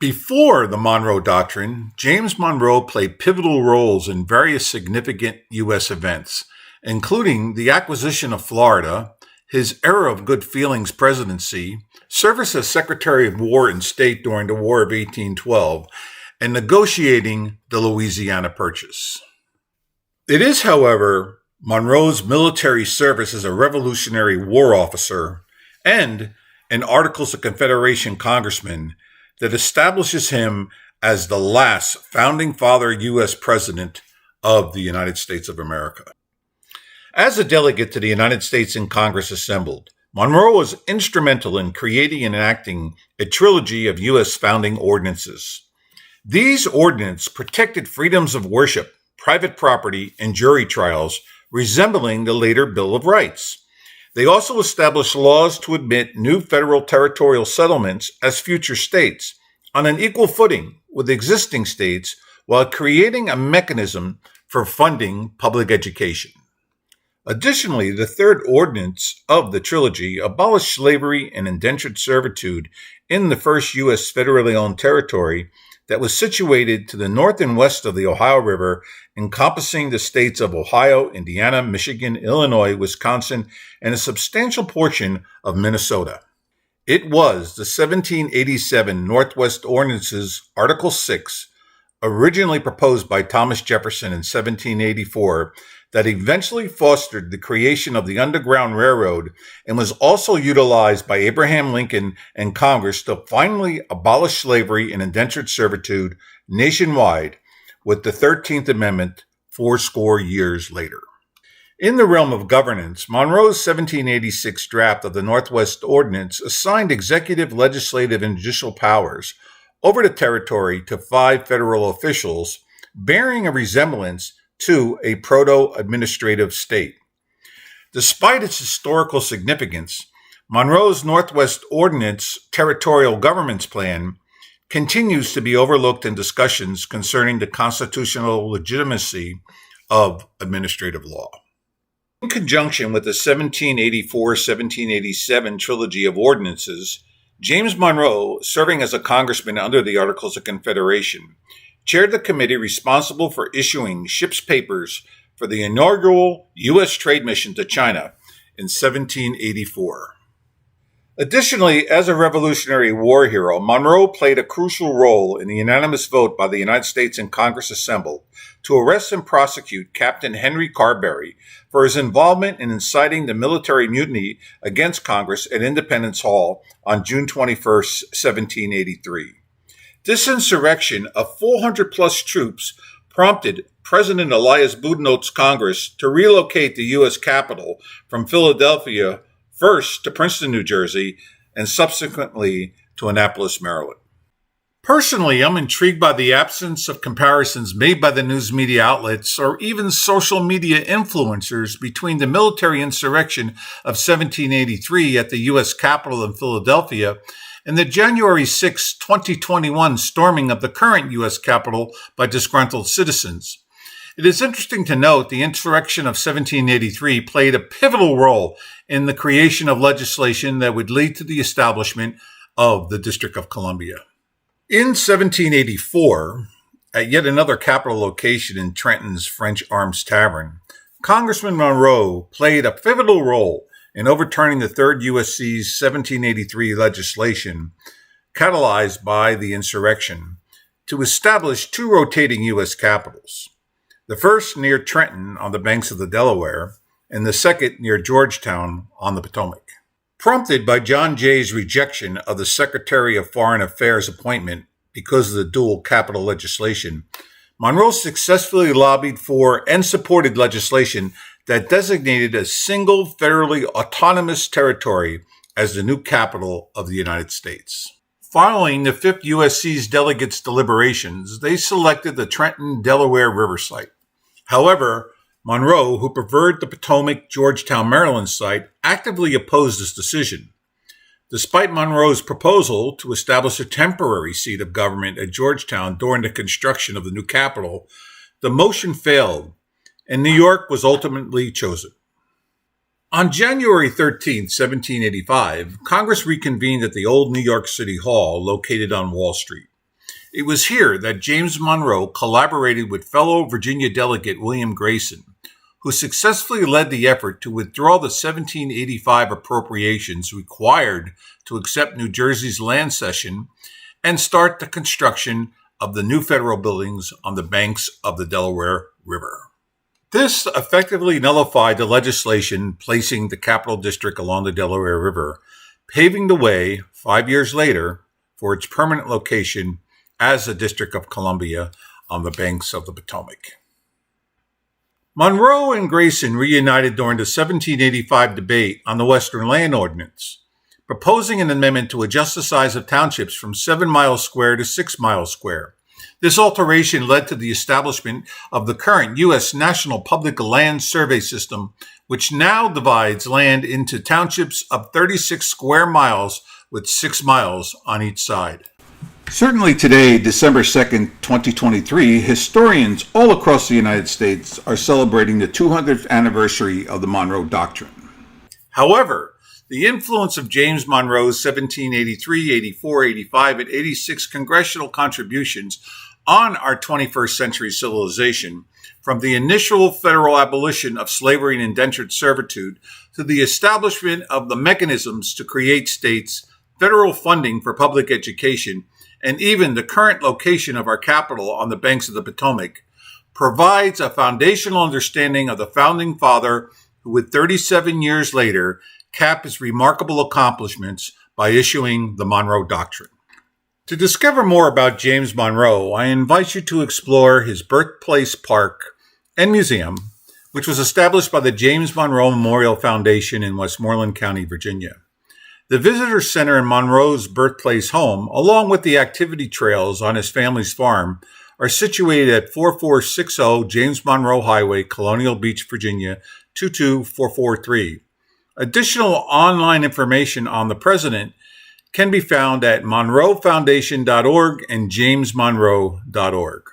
Before the Monroe Doctrine, James Monroe played pivotal roles in various significant U.S. events, including the acquisition of Florida, his era of good feelings presidency, service as Secretary of War and State during the War of 1812, and negotiating the Louisiana Purchase. It is, however, Monroe's military service as a Revolutionary War officer and an Articles of Confederation congressman that establishes him as the last founding father U.S. president of the United States of America. As a delegate to the United States in Congress assembled, Monroe was instrumental in creating and enacting a trilogy of U.S. founding ordinances. These ordinances protected freedoms of worship, private property, and jury trials, resembling the later Bill of Rights. They also established laws to admit new federal territorial settlements as future states on an equal footing with existing states while creating a mechanism for funding public education. Additionally, the third ordinance of the trilogy abolished slavery and indentured servitude in the first U.S. federally owned territory that was situated to the north and west of the Ohio River, encompassing the states of Ohio, Indiana, Michigan, Illinois, Wisconsin, and a substantial portion of Minnesota. It was the 1787 Northwest Ordinances, Article 6, originally proposed by Thomas Jefferson in 1784, that eventually fostered the creation of the Underground Railroad and was also utilized by Abraham Lincoln and Congress to finally abolish slavery and indentured servitude nationwide with the 13th Amendment 40 years later. In the realm of governance, Monroe's 1786 draft of the Northwest Ordinance assigned executive, legislative, and judicial powers over the territory to 5 federal officials, bearing a resemblance to a proto-administrative state. Despite its historical significance, Monroe's Northwest Ordinance territorial governance plan continues to be overlooked in discussions concerning the constitutional legitimacy of administrative law. In conjunction with the 1784-1787 trilogy of ordinances, James Monroe, serving as a congressman under the Articles of Confederation, chaired the committee responsible for issuing ship's papers for the inaugural U.S. trade mission to China in 1784. Additionally, as a Revolutionary War hero, Monroe played a crucial role in the unanimous vote by the United States in Congress assembled to arrest and prosecute Captain Henry Carberry for his involvement in inciting the military mutiny against Congress at Independence Hall on June 21, 1783. This insurrection of 400-plus troops prompted President Elias Boudinot's Congress to relocate the U.S. Capitol from Philadelphia first to Princeton, New Jersey, and subsequently to Annapolis, Maryland. Personally, I'm intrigued by the absence of comparisons made by the news media outlets or even social media influencers between the military insurrection of 1783 at the U.S. Capitol in Philadelphia and the January 6, 2021 storming of the current U.S. Capitol by disgruntled citizens. It is interesting to note the insurrection of 1783 played a pivotal role in the creation of legislation that would lead to the establishment of the District of Columbia. In 1784, at yet another Capitol location in Trenton's French Arms Tavern, Congressman Monroe played a pivotal role in overturning the Third USC's 1783 legislation, catalyzed by the insurrection, to establish 2 rotating U.S. capitals, the first near Trenton on the banks of the Delaware, and the second near Georgetown on the Potomac. Prompted by John Jay's rejection of the Secretary of Foreign Affairs appointment because of the dual capital legislation, Monroe successfully lobbied for and supported legislation that designated a single federally autonomous territory as the new capital of the United States. Following the 5th USC's delegates' deliberations, they selected the Trenton, Delaware River site. However, Monroe, who preferred the Potomac, Georgetown, Maryland site, actively opposed this decision. Despite Monroe's proposal to establish a temporary seat of government at Georgetown during the construction of the new capital, the motion failed, and New York was ultimately chosen. On January 13, 1785, Congress reconvened at the old New York City Hall located on Wall Street. It was here that James Monroe collaborated with fellow Virginia delegate William Grayson, who successfully led the effort to withdraw the 1785 appropriations required to accept New Jersey's land cession and start the construction of the new federal buildings on the banks of the Delaware River. This effectively nullified the legislation placing the Capital District along the Delaware River, paving the way 5 years later for its permanent location as the District of Columbia on the banks of the Potomac. Monroe and Grayson reunited during the 1785 debate on the Western Land Ordinance, proposing an amendment to adjust the size of townships from 7 miles square to 6 miles square. This alteration led to the establishment of the current U.S. National Public Land Survey System, which now divides land into townships of 36 square miles with 6 miles on each side. Certainly today, December 2nd, 2023, historians all across the United States are celebrating the 200th anniversary of the Monroe Doctrine. However, the influence of James Monroe's 1783, 84, 85, and 86 congressional contributions on our 21st century civilization, from the initial federal abolition of slavery and indentured servitude to the establishment of the mechanisms to create states, federal funding for public education, and even the current location of our capital on the banks of the Potomac, provides a foundational understanding of the founding father who would 37 years later cap his remarkable accomplishments by issuing the Monroe Doctrine. To discover more about James Monroe, I invite you to explore his birthplace park and museum, which was established by the James Monroe Memorial Foundation in Westmoreland County, Virginia. The Visitor Center in Monroe's birthplace home, along with the activity trails on his family's farm, are situated at 4460 James Monroe Highway, Colonial Beach, Virginia, 22443. Additional online information on the president can be found at monroefoundation.org and jamesmonroe.org.